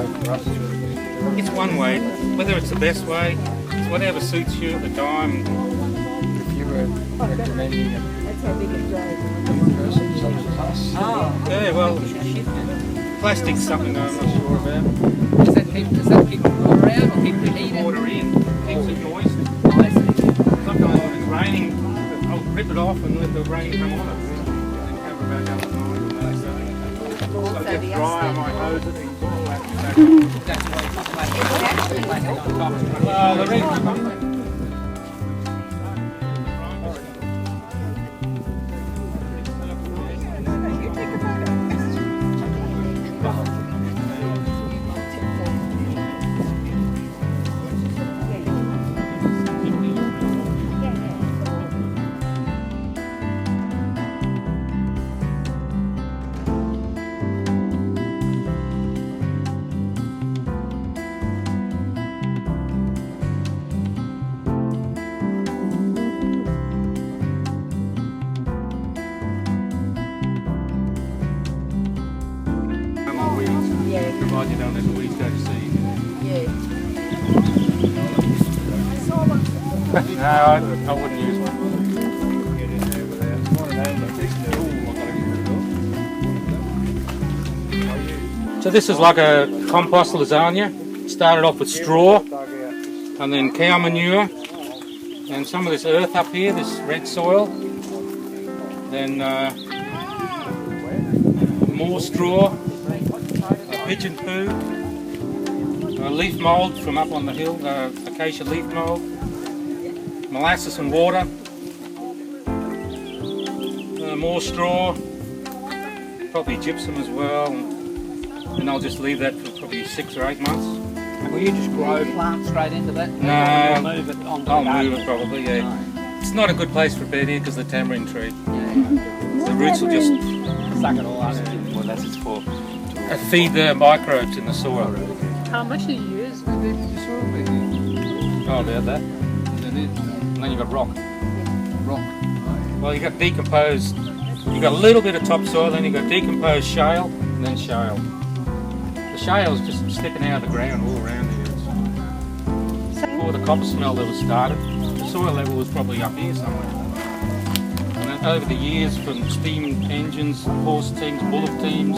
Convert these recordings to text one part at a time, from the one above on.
way for us to... It's one way. Whether it's the best way, it's whatever suits you at the time. If you were recommending it, That's how big it grows. a person such as us, Yeah, well, plastic's something I'm not sure about. Does that keep water out or keep the heat in? Water in, keeps it moist. I see. Sometimes when it's raining, I'll rip it off and let the rain come on it. And have it back up at night. So it gets dry, I might hose it and all that. That's why it's automatic. The reason provide you don't let the weeds go to seed. No, I wouldn't use one. So this is like a compost lasagna. Started off with straw and then cow manure and some of this earth up here, this red soil. Then more straw, pigeon poo, leaf mould from up on the hill, acacia leaf mould, molasses and water, more straw, probably gypsum as well, and I'll just leave that for probably 6 or 8 months. Will you just grow plants straight into that? No, I'll move it onto I'll the garden. move it probably, yeah. No. It's not a good place for a bed here because of the tamarind tree. Yeah. The roots will just Suck it all up. Well, that's its for. feed the microbes in the soil. How much do you use with the soil? Oh, about that. And then you've got rock. Rock. Well, you've got decomposed, you've got a little bit of topsoil, then you've got decomposed shale, and then shale. The shale is just sticking out of the ground all around here. Before the copper smelter was started, the soil level was probably up here somewhere. And then over the years, from steam engines, horse teams, bullock teams,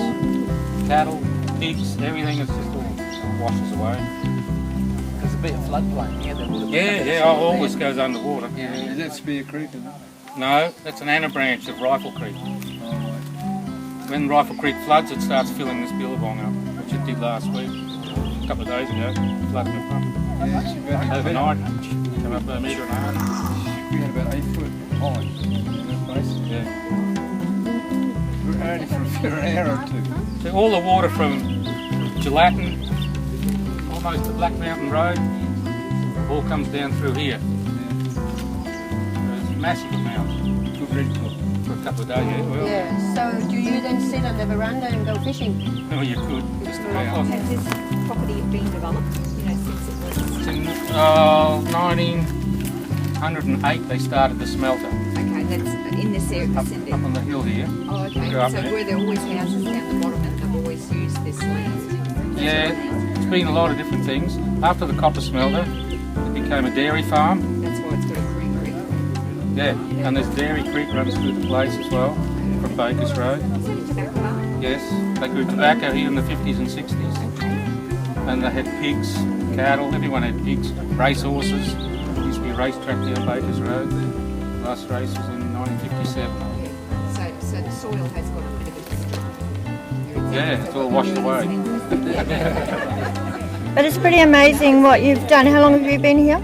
cattle, pigs, everything, it's just all washes away. There's a bit of floodplain here. That would have Yeah, it always goes underwater. Yeah. Is that Spear Creek? Is it? No, that's an anabranch of Rifle Creek. When Rifle Creek floods, it starts filling this billabong up, which it did last week, a couple of days ago, flooding the pump. Yeah, it's about Overnight, come up a metre and a half. we had about 8 foot high in that place. Yeah. We're only for an hour or two. So all the water from Gelatin, almost to Black Mountain Road, all comes down through here. It's massive amounts. Good red top. For a couple of days, yeah. Well, Yeah, so do you then sit on the veranda and go fishing? well, you could, just about. Has this property been developed, you know, since it was... In 1908 they started the smelter Okay, that's in this area, up, that's in up there. on the hill here. Oh, okay. Go up So there. were there always houses down the bottom and they've always used this land? Yeah, it's been a lot of different things. After the copper smelter, it became a dairy farm. That's why it's got a creek. Yeah, and there's Dairy Creek runs through the place as well, from Bakers Road. Is that a tobacco farm? Yes, they grew tobacco here in the 50s and 60s. And they had pigs, cattle, everyone had pigs, race horses. There used to be a racetrack there at Bakers Road. The last race was in 1957. Yeah. So the soil has got a bit of a history. Yeah, it's all washed away. But it's pretty amazing what you've done. How long have you been here?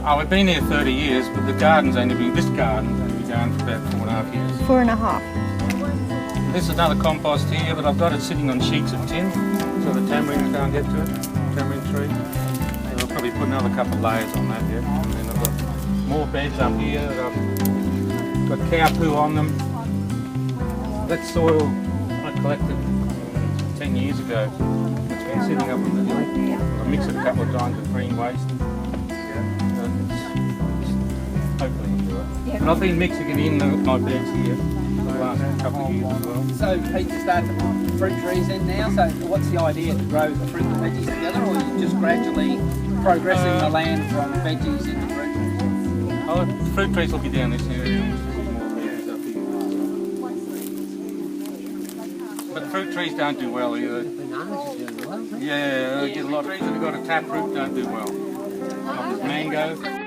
Oh, we've been here 30 years, but the garden's only been, this garden's only been going for about 4.5 years. 4.5. This is another compost here, but I've got it sitting on sheets of tin, so the tamarind can't get to it, tamarind tree. So I'll probably put another couple of layers on that yet. And then I've got more beds up here that I've got cow poo on them. That soil I collected 10 years ago. It's been sitting up on the hill. I mixed it a couple of times with green waste. Hopefully enjoy it. And I've been mixing it in my beds here. So the last couple of years as well. So Pete, you started to put fruit trees in now. So what's the idea, to grow the fruit and veggies together, or are you just gradually progressing the land from veggies into fruit trees? Oh, the fruit trees will be down this area. More areas up here. But the fruit trees don't do well either. Yeah, you get a lot of trees that have got a taproot don't do well. Like this mango.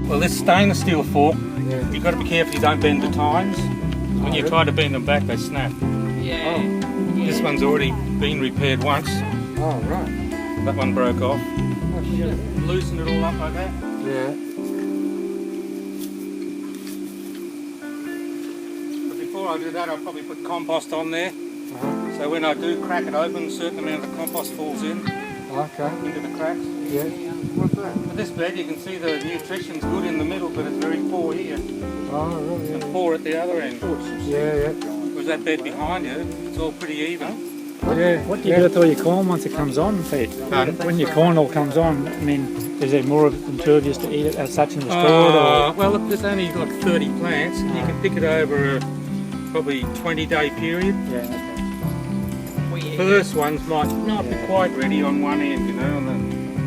Well, this stainless steel fork, you've got to be careful you don't bend the tines. When you try to bend them back, they snap. Yeah. This one's already been repaired once. Oh, right. That one broke off. Oh, shit. Loosen it all up like that. Yeah. But before I do that, I'll probably put compost on there. Uh-huh. So when I do crack it open, a certain amount of the compost falls in Okay. into the cracks. Yeah. What's that? With this bed, you can see the nutrition's good in the middle, but it's very poor here Oh, right, and yeah. poor at the other end. Yeah, yeah. Whereas that bed behind you, it's all pretty even. Yeah. What do you do with all your corn once it comes on, Pete? Pardon? When your corn all comes on, I mean, is there more impervious to eat it as such in the store? Or? Well, look, there's only like 30 plants, and you can pick it over a probably 20-day period. Yeah, okay. First ones might not be quite ready on one end, you know, on the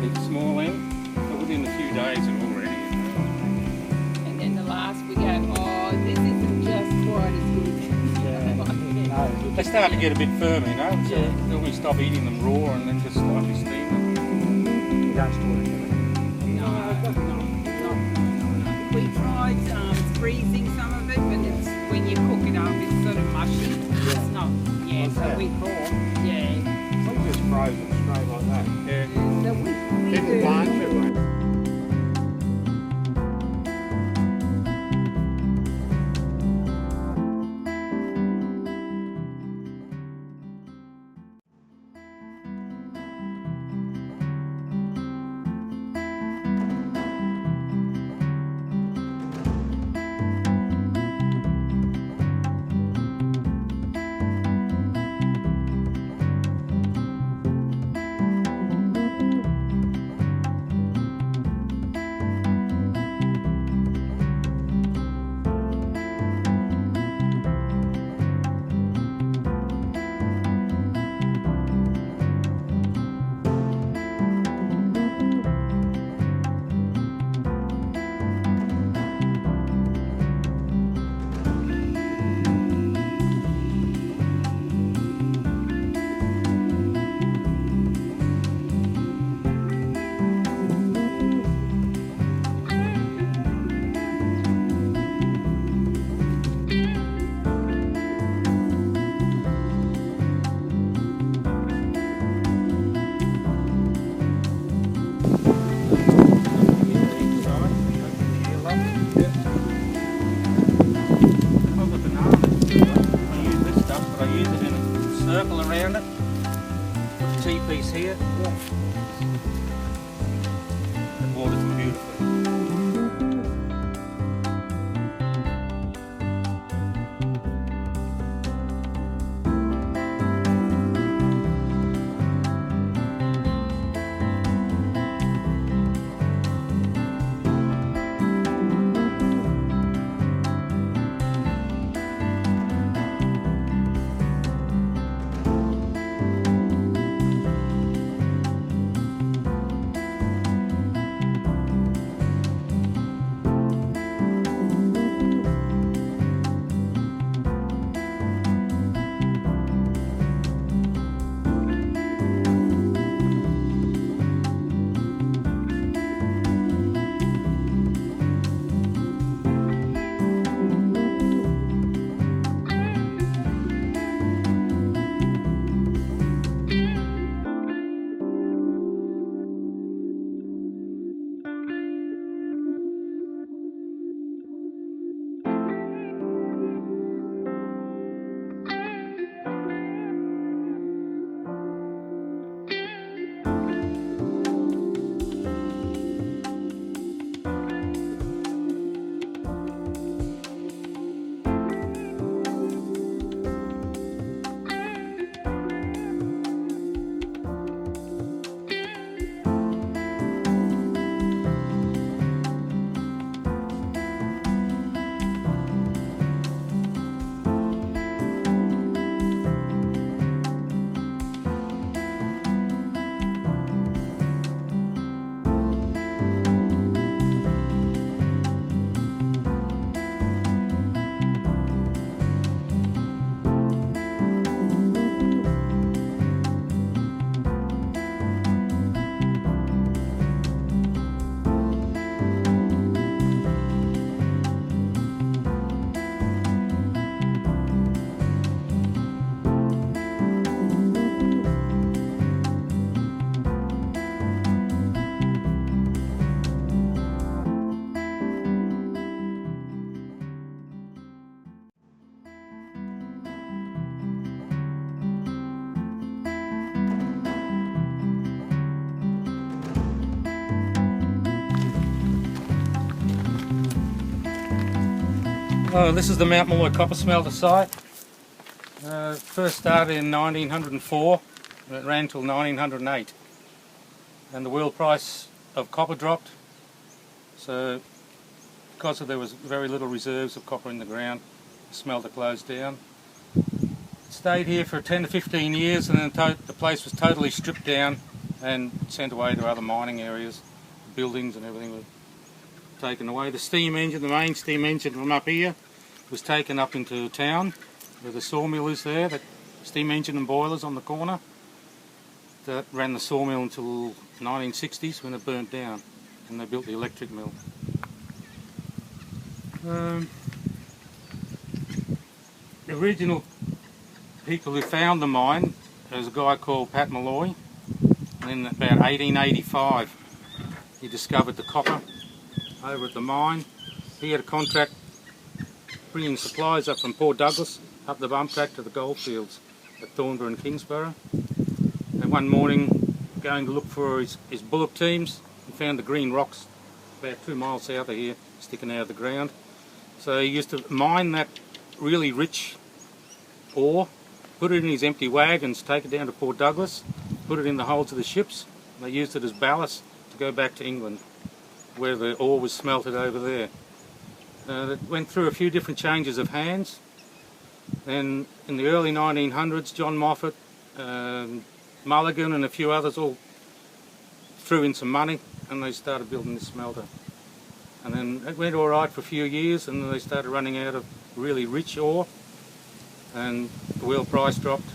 big small end, but within a few days they're all ready. And then the last we go, oh, this isn't just quite as good. No. They start to get a bit firm, you know, so then we stop eating them raw and then just slightly steam them. You don't store it. No. We tried freezing some of it, but it's when you cook it up, it's sort of mushy. It's not, yeah, so Okay. we thought, yeah. Some just frozen straight like that. Yeah. So we Didn't do. blanch it, mate. Circle around it, put the T-piece here. The water's beautiful. This is the Mount Molloy copper smelter site. First started in 1904 and it ran till 1908. And the world price of copper dropped, so because there was very little reserves of copper in the ground, the smelter closed down. It stayed here for 10 to 15 years and then the place was totally stripped down and sent away to other mining areas. Buildings and everything were taken away. The steam engine, the main steam engine from up here, was taken up into town where the sawmill is there, that steam engine and boilers on the corner. That ran the sawmill until 1960s when it burnt down and they built the electric mill. The original people who found the mine, there was a guy called Molloy, and in about 1885 he discovered the copper over at the mine. He had a contract bringing supplies up from Port Douglas up the bump track to the goldfields at Thornborough and Kingsborough. And one morning, going to look for his bullock teams, he found the green rocks about 2 miles south of here sticking out of the ground. So he used to mine that really rich ore, put it in his empty wagons, take it down to Port Douglas, put it in the holds of the ships. They used it as ballast to go back to England, where the ore was smelted over there. It went through a few different changes of hands. Then in the early 1900s, John Moffat, Mulligan and a few others all threw in some money and they started building this smelter. And then it went all right for a few years, and then they started running out of really rich ore and the oil price dropped,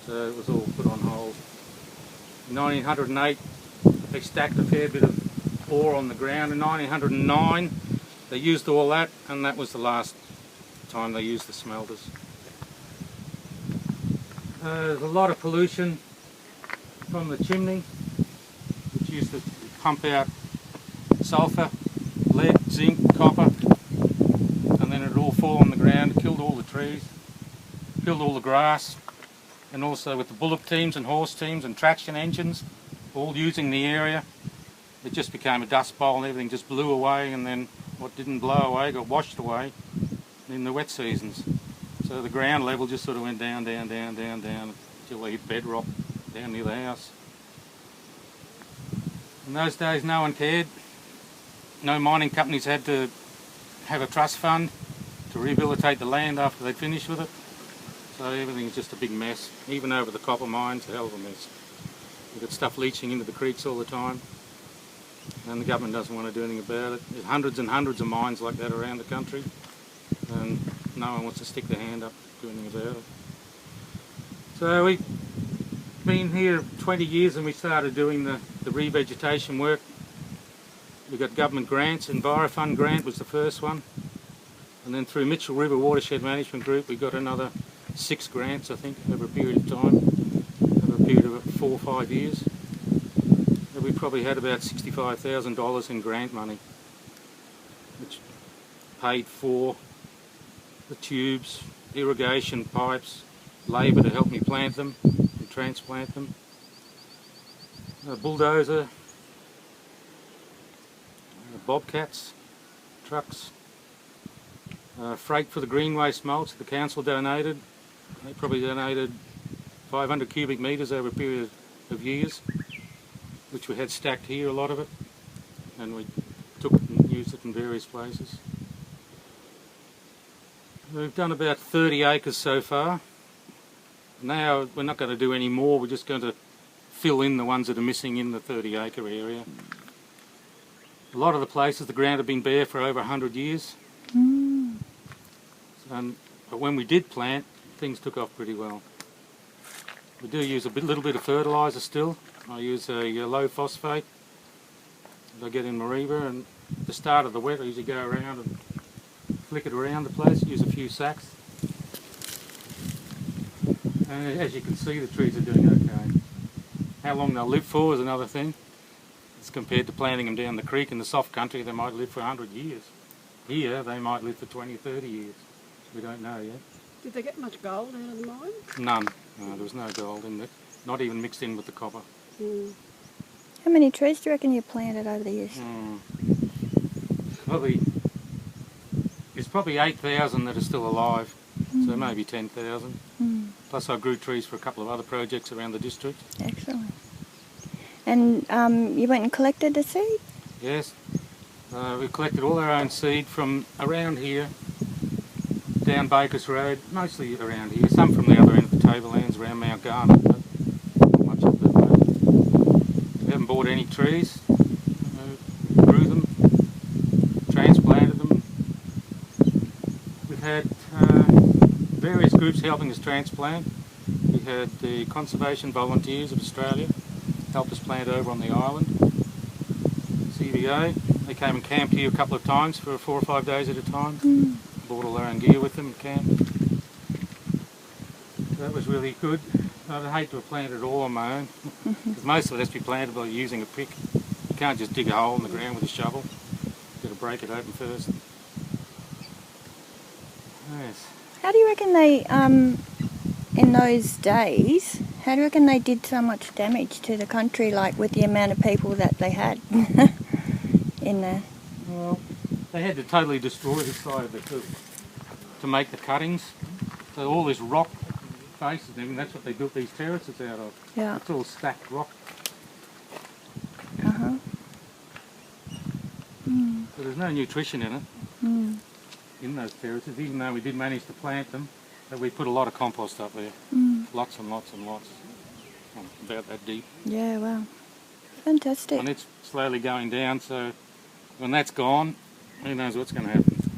so it was all put on hold. In 1908 they stacked a fair bit of ore on the ground. In 1909 they used all that, and that was the last time they used the smelters. There's a lot of pollution from the chimney, which used to pump out sulphur, lead, zinc, copper, and then it'd all fall on the ground, killed all the trees, killed all the grass, and also with the bullock teams and horse teams and traction engines all using the area, it just became a dust bowl and everything just blew away, and then what didn't blow away got washed away in the wet seasons. So the ground level just sort of went down, down, down, down, down until they hit bedrock down near the house. In those days no one cared. No mining companies had to have a trust fund to rehabilitate the land after they'd finished with it. So everything's just a big mess. Even over the copper mines, a hell of a mess. We've got stuff leaching into the creeks all the time, and the government doesn't want to do anything about it. There's hundreds and hundreds of mines like that around the country, and no one wants to stick their hand up to do anything about it. So we've been here 20 years and we started doing the revegetation work. We got government grants. EnviroFund grant was the first one, and then through Mitchell River Watershed Management Group we got another 6 grants, I think, over a period of time, over a period of 4 or 5 years. And we probably had about $65,000 in grant money, which paid for the tubes, irrigation pipes, labour to help me plant them and transplant them, a bulldozer, bobcats, trucks, freight for the green waste mulch the council donated. They probably donated 500 cubic metres over a period of years, which we had stacked here, a lot of it, and we took it and used it in various places. We've done about 30 acres so far. Now we're not going to do any more, we're just going to fill in the ones that are missing in the 30 acre area. A lot of the places the ground had been bare for over 100 years. But when we did plant, things took off pretty well. We do use a little bit of fertiliser still. I use a low phosphate that I get in Mariva, and at the start of the wet I usually go around and flick it around the place, use a few sacks. And as you can see, the trees are doing okay. How long they'll live for is another thing. As compared to planting them down the creek in the soft country, they might live for 100 years. Here they might live for 20, 30 years. We don't know yet. Did they get much gold out of the mine? None. No, there was no gold in it. Not even mixed in with the copper. How many trees do you reckon you planted over the years? There's probably 8,000 that are still alive, so maybe 10,000. Plus I grew trees for a couple of other projects around the district. Excellent. And you went and collected the seed? Yes. We collected all our own seed from around here, down Bakers Road, mostly around here, some from the other end of the tablelands around Mount Garnet, but not much of it. We haven't bought any trees, grew them, transplanted them. We've had various groups helping us transplant. We had the Conservation Volunteers of Australia help us plant over on the island, CVA. They came and camped here a couple of times for 4 or 5 days at a time. Brought all their own gear with them and camped. That was really good. I'd hate to have planted it all on my own, because most of it has to be planted by using a pick. You can't just dig a hole in the ground with a shovel. You've got to break it open first. Yes. How do you reckon they, in those days, how do you reckon they did so much damage to the country, like with the amount of people that they had in there? Well, they had to totally destroy the side of the cliff to make the cuttings. So all this rock faces and everything, that's what they built these terraces out of. Yeah. It's all stacked rock. Uh-huh. So there's no nutrition in it, Mm. in those terraces, even though we did manage to plant them. But we put a lot of compost up there. Mm. Lots and lots and lots. About that deep. Yeah, wow. Fantastic. And it's slowly going down, so when that's gone, who knows what's going to happen.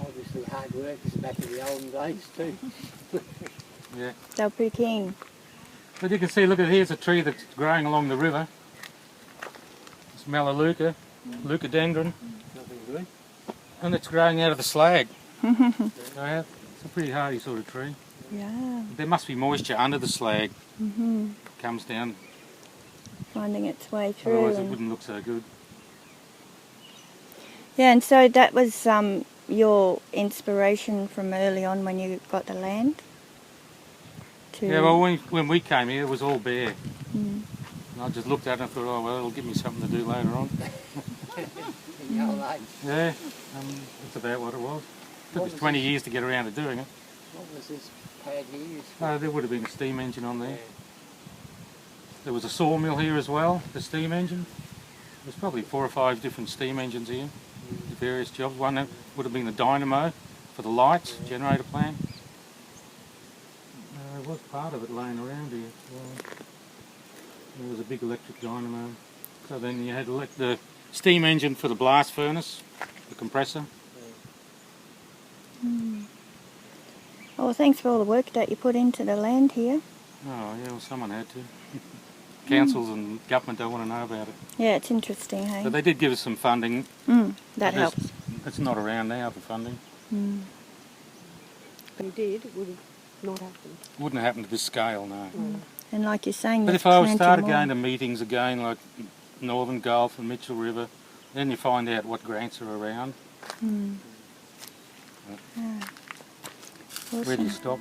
Obviously hard work is back in the olden days too. Yeah. They were pretty keen. But you can see, look at here's a tree that's growing along the river. It's Melaleuca, leucodendron, Nothing good. and it's growing out of the slag. So yeah, it's a pretty hardy sort of tree. Yeah. There must be moisture under the slag. Mm-hmm. Comes down, Finding its way through. otherwise it and- wouldn't look so good. Yeah, and so that was your inspiration from early on when you got the land? To... Yeah, well when we came here it was all bare. Mm. And I just looked at it and thought, oh well, it'll give me something to do later on. In the old age. Yeah, that's about what it was. Took us 20 years to get around to doing it. What was this pad here? There would have been a steam engine on there. There was a sawmill here as well, the steam engine. There's probably 4 or 5 different steam engines here, for various jobs. One would have been the dynamo for the lights, generator plant. There was part of it laying around here. There was a big electric dynamo. So then you had the steam engine for the blast furnace, the compressor. Oh, well, thanks for all the work that you put into the land here. Oh yeah, well someone had to. Councils and government don't want to know about it. Yeah, it's interesting, hey? But they did give us some funding. That But helps. It's not around now for funding. Mm. But he did, it would have not happened. Wouldn't happen to this scale, no. And like you're saying, But there's if I plenty started more. going to meetings again, like Northern Gulf and Mitchell River, then you find out what grants are around. Mm. Yeah. Where do you Awesome. stop?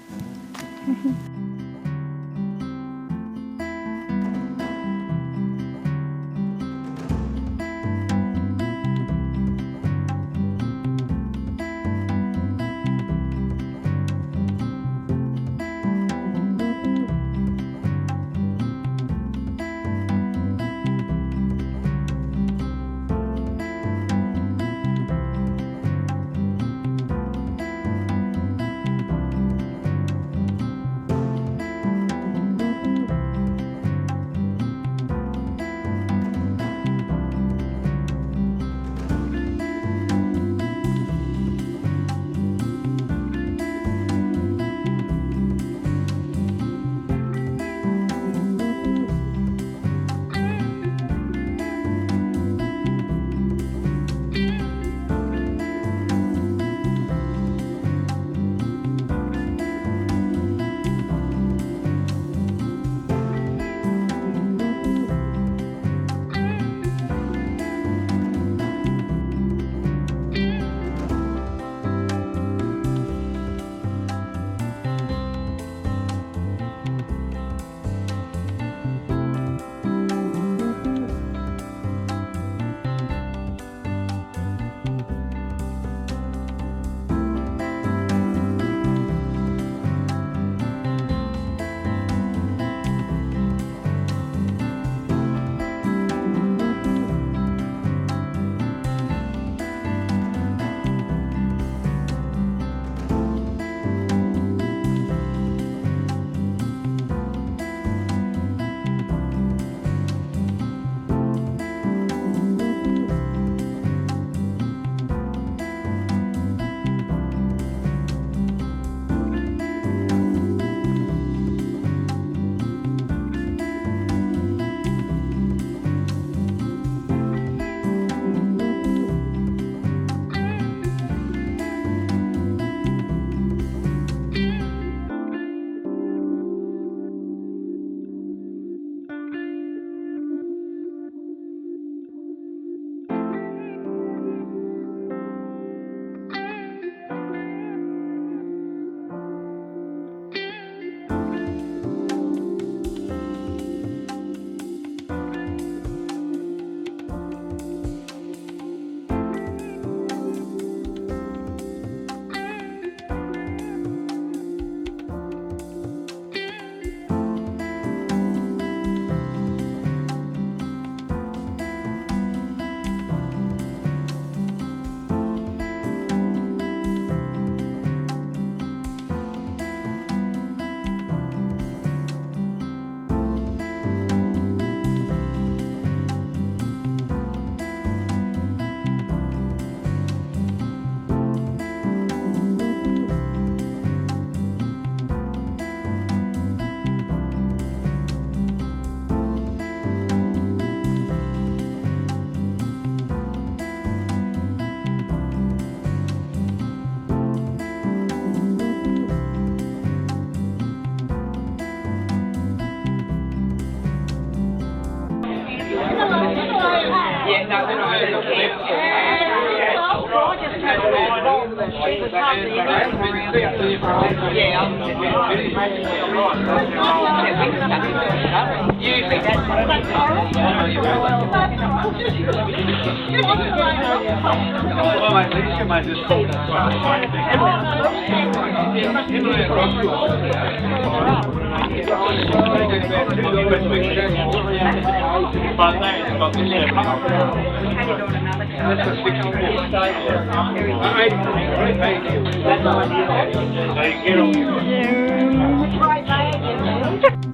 So you get on.